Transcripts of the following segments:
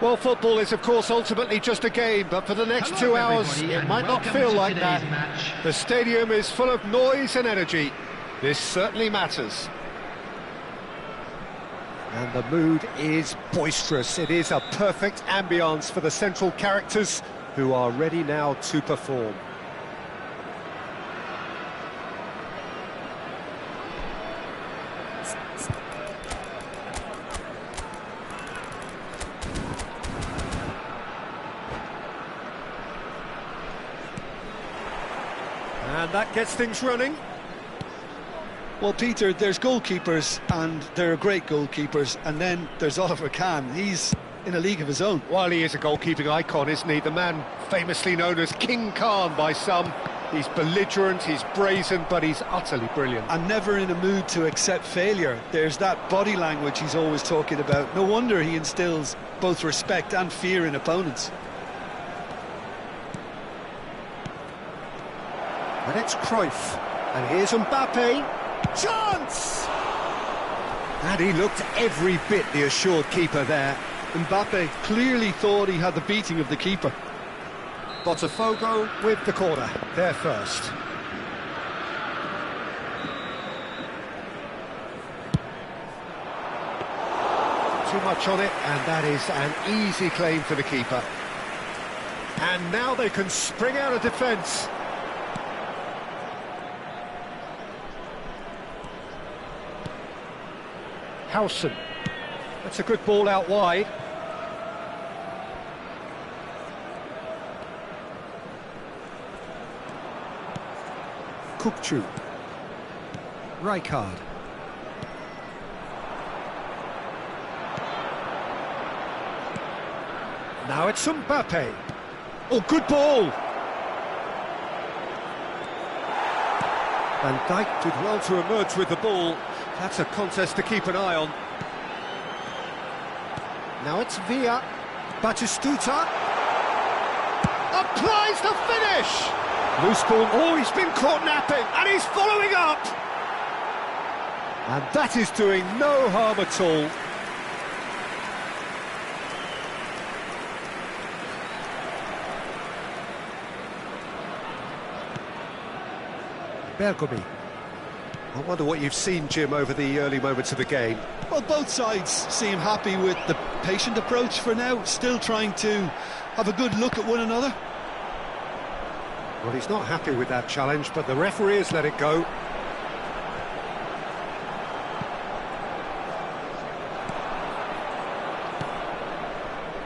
Well, football is, of course, ultimately just a game, but for the next 2 hours, it might not feel like that. Match. The stadium is full of noise and energy. This certainly matters. And the mood is boisterous. It is a perfect ambience for the central characters who are ready now to perform. And that gets things running. Well, Peter, there's goalkeepers, and there are great goalkeepers, and then there's Oliver Kahn. He's in a league of his own. While he is a goalkeeping icon, isn't he? The man famously known as King Khan by some. He's belligerent, he's brazen, but he's utterly brilliant. And never in a mood to accept failure. There's that body language he's always talking about. No wonder he instills both respect and fear in opponents. And it's Cruyff. And here's Mbappe. Chance! And he looked every bit the assured keeper there. Mbappe clearly thought he had the beating of the keeper. Botafogo with the corner, there first. Too much on it, and that is an easy claim for the keeper. And now they can spring out of defence. Howson. That's a good ball out wide. Kukçu. Rijkaard. Now it's Mbappe. Oh, good ball! Van Dijk did well to emerge with the ball. That's a contest to keep an eye on. Now it's Villa. Batistuta. Applies the finish! Loose ball. Oh, he's been caught napping, and he's following up! And that is doing no harm at all. Bergomi. I wonder what you've seen, Jim, over the early moments of the game. Well, both sides seem happy with the patient approach for now, still trying to have a good look at one another. Well, he's not happy with that challenge, but the referee has let it go.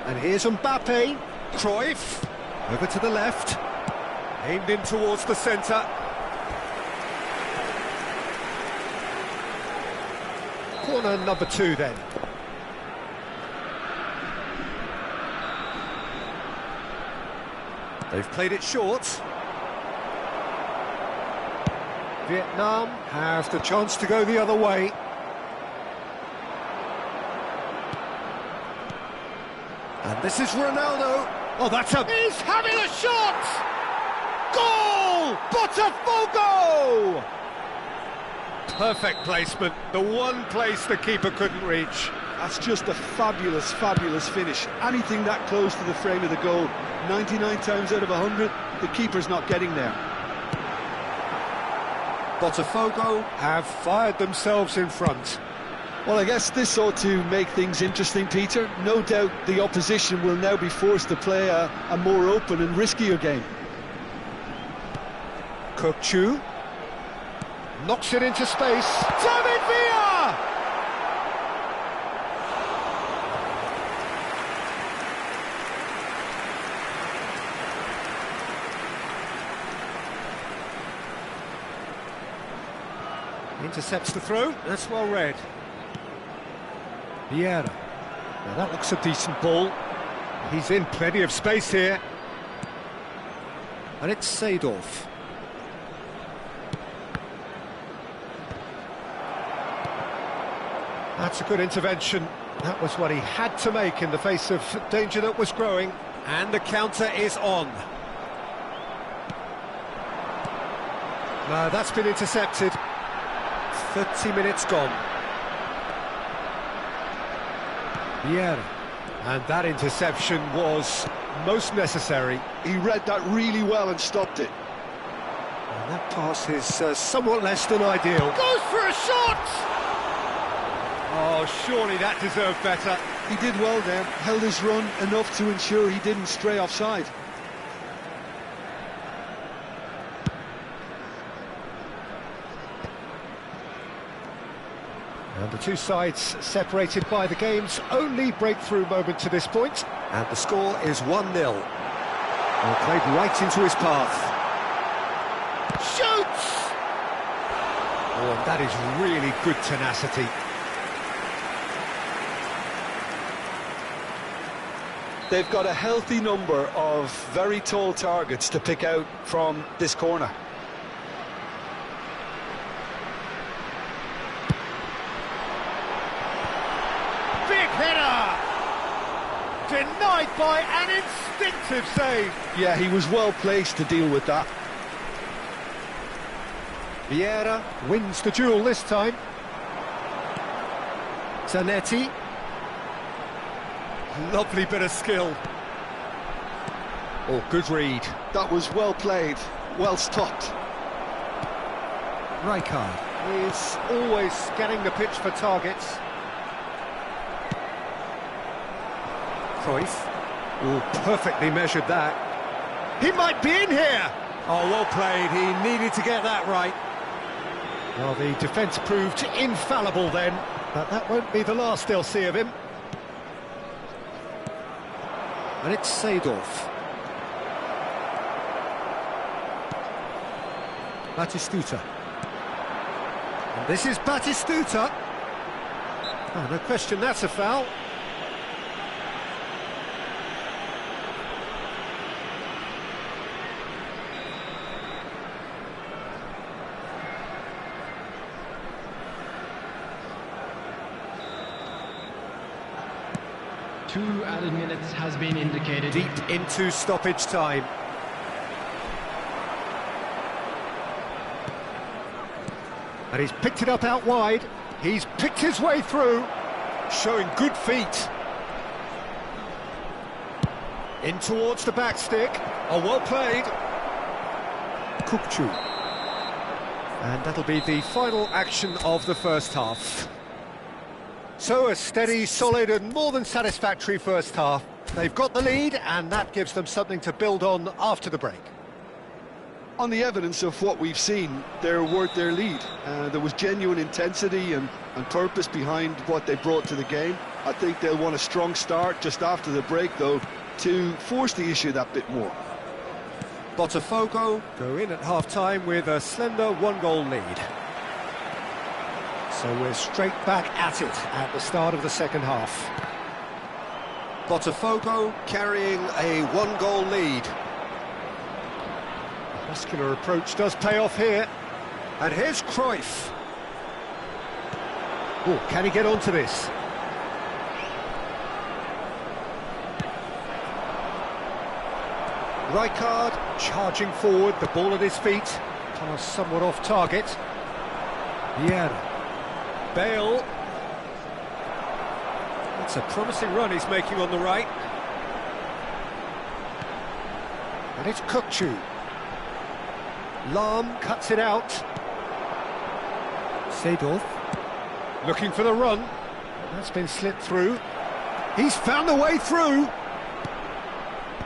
And here's Mbappe. Cruyff. Over to the left. Aimed in towards the centre. Corner number 2 then. They've played it short. Vietnam have the chance to go the other way. And this is Ronaldo. Oh, that's a... He's having a shot! Goal! Botafogo! Perfect placement. The one place the keeper couldn't reach. That's just a fabulous, fabulous finish. Anything that close to the frame of the goal, 99 times out of 100, the keeper's not getting there. Botafogo have fired themselves in front. Well, I guess this ought to make things interesting, Peter. No doubt the opposition will now be forced to play a more open and riskier game. Kukçu knocks it into space. David Villa! Intercepts the throw. That's well read. Vieira. Now that looks a decent ball. He's in plenty of space here. And it's Seedorf. That's a good intervention. That was what he had to make in the face of danger that was growing. And the counter is on. No, that's been intercepted. 30 minutes gone. Vieira. And that interception was most necessary. He read that really well and stopped it. And that pass is somewhat less than ideal. Goes for a shot! Oh, surely that deserved better. He did well there, held his run enough to ensure he didn't stray offside. And the two sides separated by the game's only breakthrough moment to this point. And the score is 1-0. Well, played right into his path. Shoots! Oh, and that is really good tenacity. They've got a healthy number of very tall targets to pick out from this corner. Big header! Denied by an instinctive save. Yeah, he was well placed to deal with that. Vieira wins the duel this time. Zanetti. Lovely bit of skill. Oh, good read. That was well played, well stopped. Rijkaard is always scanning the pitch for targets. Cruyff. Oh, perfectly measured that. He might be in here. Oh, well played. He needed to get that right. Well, the defence proved infallible then, but that won't be the last they'll see of him. And it's Seedorf. Batistuta. And this is Batistuta. Oh, no question, that's a foul. Two added minutes has been indicated. Deep into stoppage time. And he's picked it up out wide. He's picked his way through, showing good feet. In towards the back stick. Oh, well played. Kukçu. And that'll be the final action of the first half. So a steady, solid and more than satisfactory first half. They've got the lead and that gives them something to build on after the break. On the evidence of what we've seen, they're worth their lead. There was genuine intensity and purpose behind what they brought to the game. I think they'll want a strong start just after the break, though, to force the issue that bit more. Botafogo go in at half-time with a slender one-goal lead. So we're straight back at it at the start of the second half. Botafogo carrying a one-goal lead. The muscular approach does pay off here. And here's Cruyff. Oh, can he get onto this? Rijkaard charging forward, the ball at his feet. Pass somewhat off target. Vieira. Bale. It's a promising run he's making on the right. And it's Kukçu. Lahm cuts it out. Seedorf. Looking for the run. That's been slipped through. He's found the way through.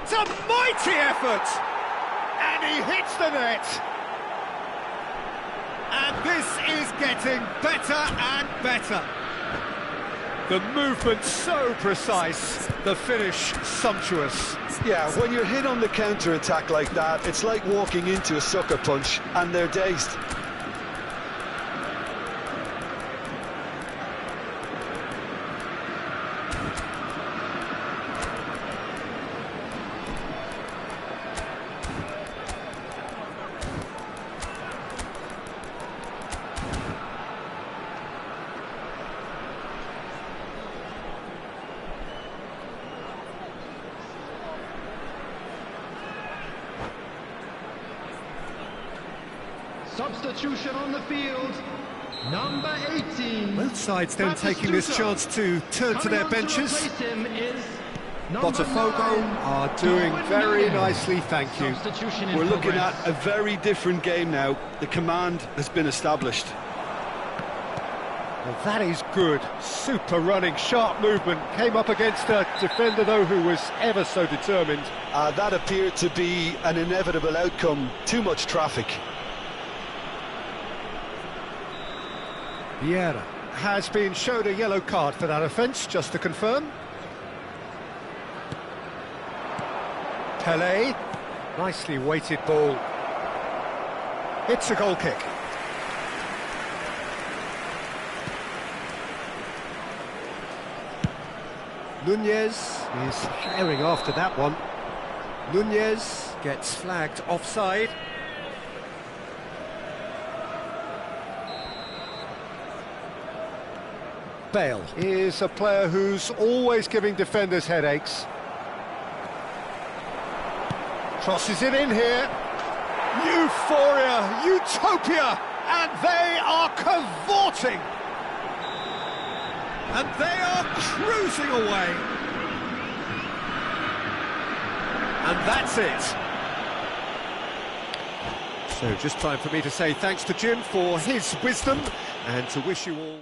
It's a mighty effort! And he hits the net. And this is getting better and better. The movement so precise, the finish sumptuous. Yeah, when you're hit on the counter-attack like that, it's like walking into a sucker punch and they're dazed. Substitution on the field, number 18. Both sides then taking this chance to turn to their benches. Botafogo are doing very nicely, thank you. We're looking at a very different game now. The command has been established. Well, that is good. Super running, sharp movement. Came up against a defender, though, who was ever so determined. That appeared to be an inevitable outcome. Too much traffic. Vieira has been shown a yellow card for that offence, just to confirm. Pelé, nicely weighted ball. It's a goal kick. Nunez is herring after that one. Nunez gets flagged offside. Bale is a player who's always giving defenders headaches. Crosses it in here. Euphoria, utopia, and they are cavorting. And they are cruising away. And that's it. So just time for me to say thanks to Jim for his wisdom and to wish you all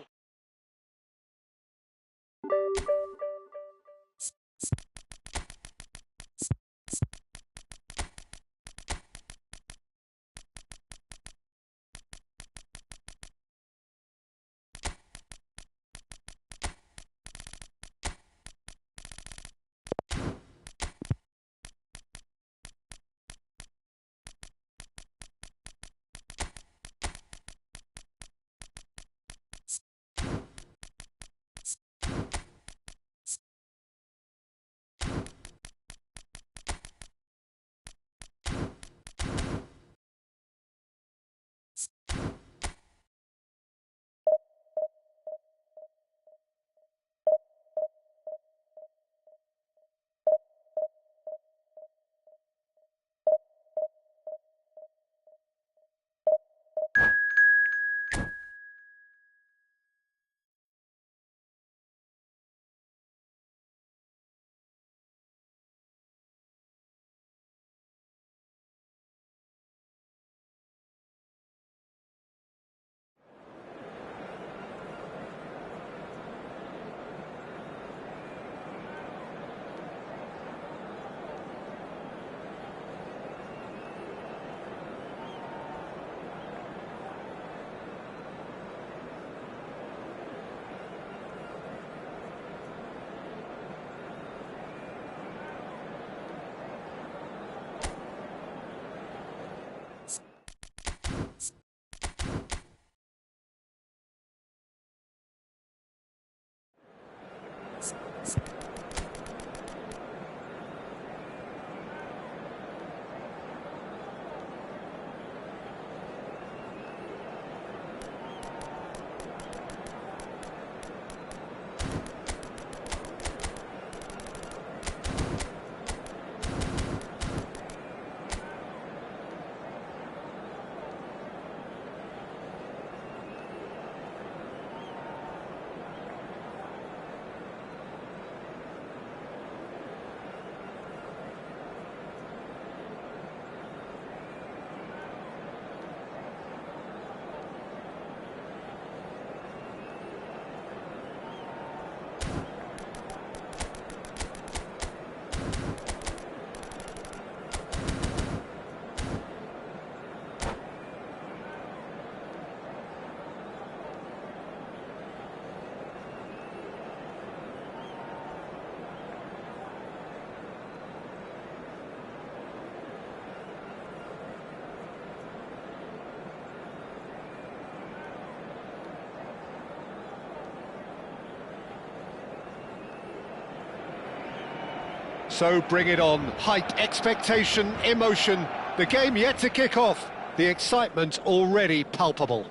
So bring it on. Hype, expectation, emotion. The game yet to kick off. The excitement already palpable.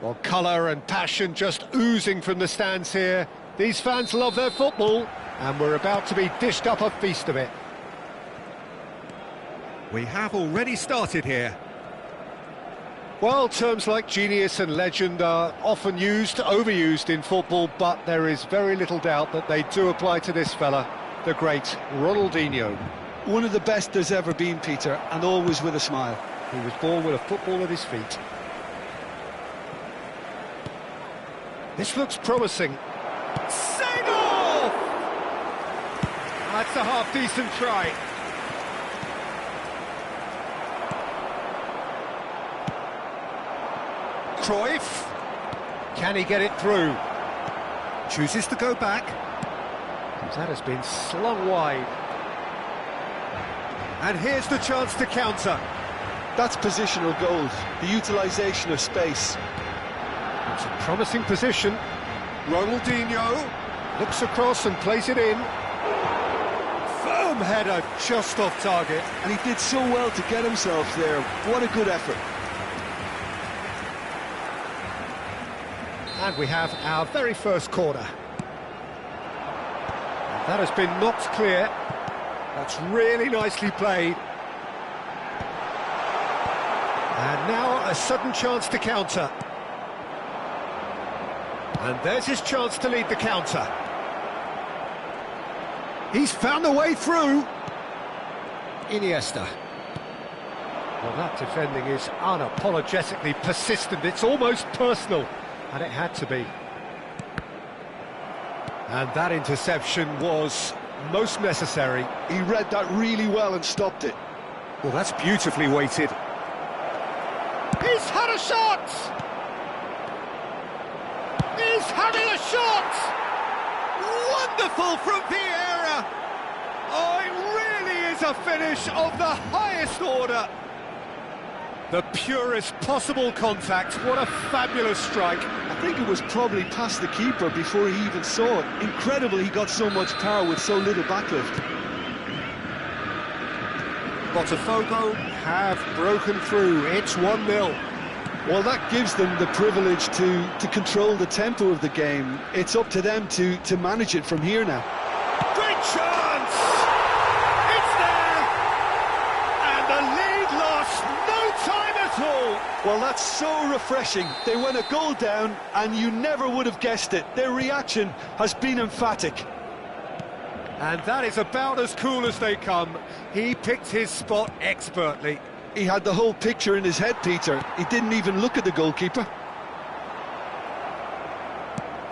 Well, colour and passion just oozing from the stands here. These fans love their football, and we're about to be dished up a feast of it. We have already started here. Well, terms like genius and legend are often used, overused in football, but there is very little doubt that they do apply to this fella, the great Ronaldinho. One of the best there's ever been, Peter, and always with a smile. He was born with a football at his feet. This looks promising. Seedorf! That's a half-decent try. Cruyff. Can he get it through? Chooses to go back. That has been slung wide. And here's the chance to counter. That's positional goals, the utilisation of space. It's a promising position. Ronaldinho Looks across and plays it in. firm header just off target. And he did so well to get himself there. What a good effort. And we have our very first corner. That has been knocked clear. That's really nicely played. And now a sudden chance to counter. And there's his chance to lead the counter. He's found a way through. Iniesta. Well, that defending is unapologetically persistent. It's almost personal. And it had to be. And that interception was most necessary. He read that really well and stopped it. Well, that's beautifully weighted. He's had a shot! He's having a shot! Wonderful from Vieira! Oh, it really is a finish of the highest order. The purest possible contact. What a fabulous strike. I think it was probably past the keeper before he even saw it. Incredible he got so much power with so little backlift. Botafogo have broken through. It's 1-0. Well, that gives them the privilege to control the tempo of the game. It's up to them to manage it from here now. Great chance! It's there! And the lead lost no time at all! Well, that's so refreshing. They went a goal down and you never would have guessed it. Their reaction has been emphatic. And that is about as cool as they come. He picked his spot expertly. He had the whole picture in his head, Peter. He didn't even look at the goalkeeper.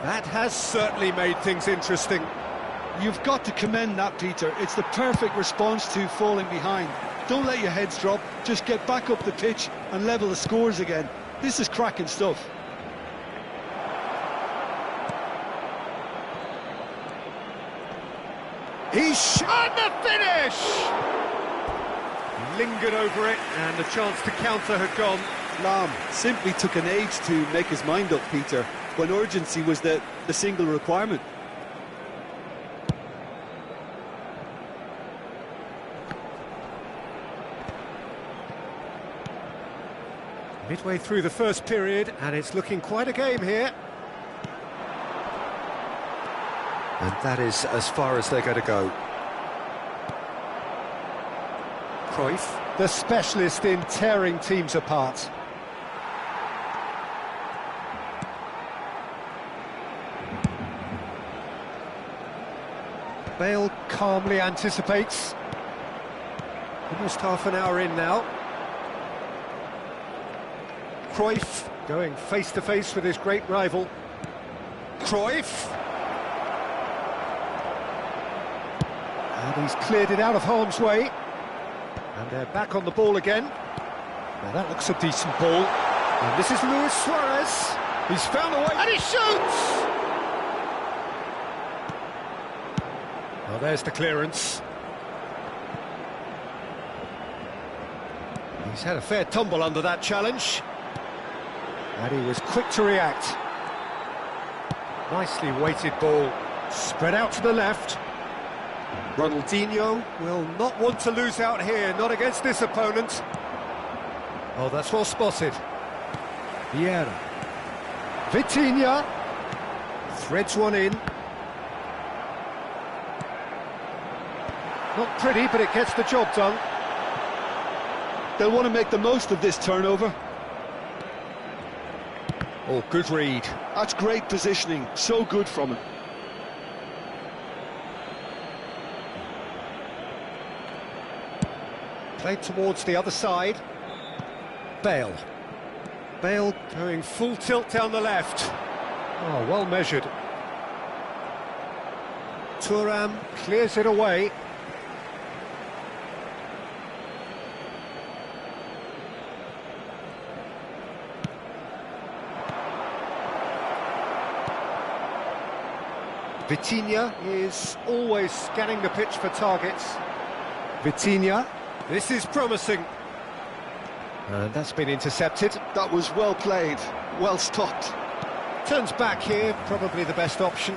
That has certainly made things interesting. You've got to commend that, Peter. It's the perfect response to falling behind. Don't let your heads drop. Just get back up the pitch and level the scores again. This is cracking stuff. He's shot the finish! Lingered over it, and the chance to counter had gone. Lahm simply took an age to make his mind up, Peter. when urgency was the single requirement. Midway through the first period, and it's looking quite a game here. And that is as far as they're going to go. Cruyff, the specialist in tearing teams apart. Bale calmly anticipates. Almost half an hour in now. Cruyff going face-to-face with his great rival. Cruyff. And he's cleared it out of harm's way. And they're back on the ball again. Now that looks a decent ball. And this is Luis Suarez. He's found a way, and he shoots! Well, there's the clearance. He's had a fair tumble under that challenge. And he was quick to react. Nicely weighted ball. Spread out to the left. Ronaldinho will not want to lose out here, not against this opponent. Oh, that's well spotted. Vieira. Vitinha. Threads one in. Not pretty, but it gets the job done. They'll want to make the most of this turnover. Oh, good read. That's great positioning, so good from him. Played towards the other side. Bale. Bale going full tilt down the left. Oh, well measured. Thuram clears it away. Vitinha is always scanning the pitch for targets. Vitinha. This is promising. And that's been intercepted. That was well played, well stopped. Turns back here, probably the best option.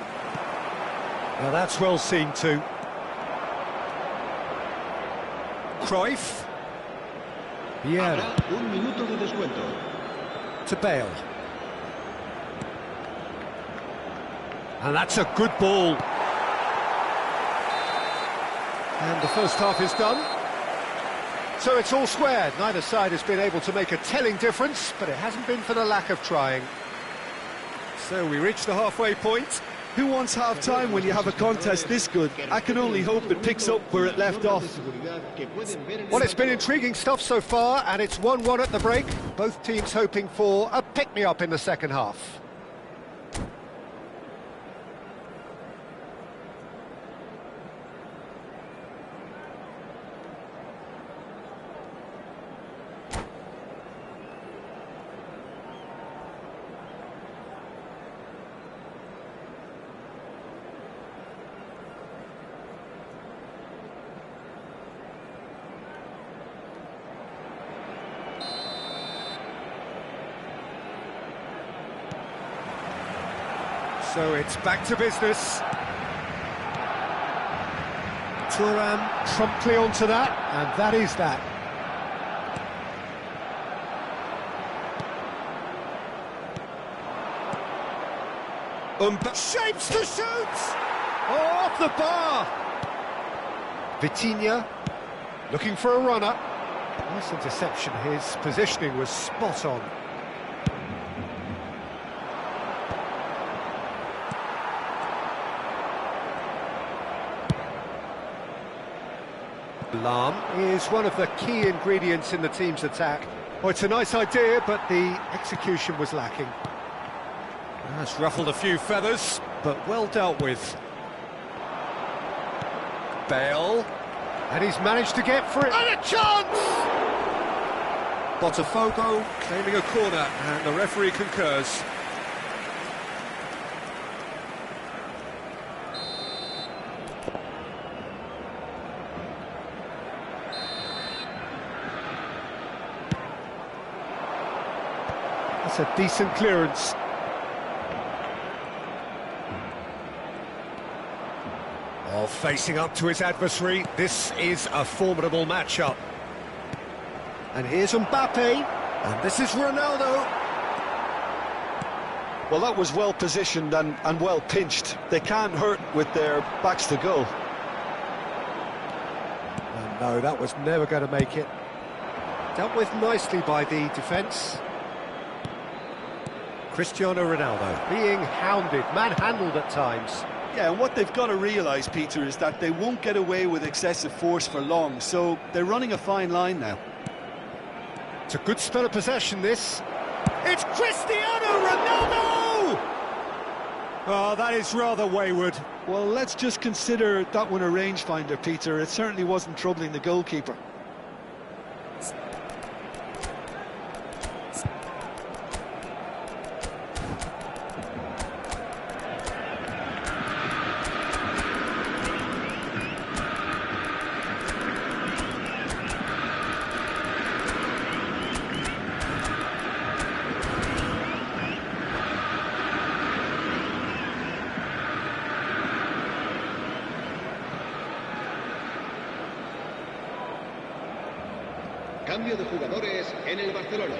Now that's well seen too. Cruyff. Vieira. Un minuto de descuento. To Bale. And that's a good ball. And the first half is done. So it's all squared. Neither side has been able to make a telling difference, but it hasn't been for the lack of trying. So we reach the halfway point. Who wants half-time when you have a contest this good? I can only hope it picks up where it left off. Well, it's been intriguing stuff so far, and it's 1-1 at the break. Both teams hoping for a pick-me-up in the second half. So it's back to business. Thuram promptly onto that, and that is that. Shapes to shoot! Oh, off the bar! Vitinha looking for a runner. Nice interception. His positioning was spot on. Lahm is one of the key ingredients in the team's attack. Oh, it's a nice idea, but the execution was lacking. That's ruffled a few feathers, but well dealt with. Bale, and he's managed to get for it. And a chance! Botafogo claiming a corner, and the referee concurs. That's a decent clearance. Well, facing up to his adversary, this is a formidable matchup. And here's Mbappe. And this is Ronaldo. Well, that was well positioned and well pinched. They can't hurt with their backs to goal. And no, that was never going to make it. Dealt with nicely by the defence. Cristiano Ronaldo being hounded, manhandled at times. Yeah, and what they've got to realise, Peter, is that they won't get away with excessive force for long, so they're running a fine line now. It's a good spell of possession, this. It's Cristiano Ronaldo! Oh, that is rather wayward. Well, let's just consider that one a rangefinder, Peter. It certainly wasn't troubling the goalkeeper. Cambio de jugadores en el Barcelona.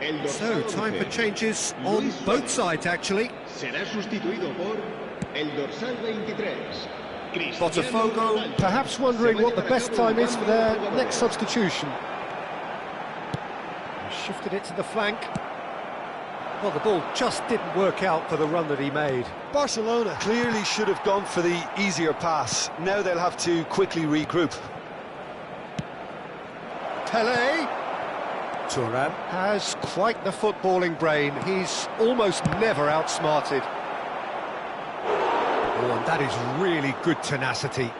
El So, time for changes on both sides, actually. Será sustituido por el dorsal 23. Botafogo perhaps wondering what the best time is for their next substitution. Shifted it to the flank. Well, the ball just didn't work out for the run that he made. Barcelona clearly should have gone for the easier pass. Now they'll have to quickly regroup. Pele. Thuram has quite the footballing brain. He's almost never outsmarted. Oh, and that is really good tenacity.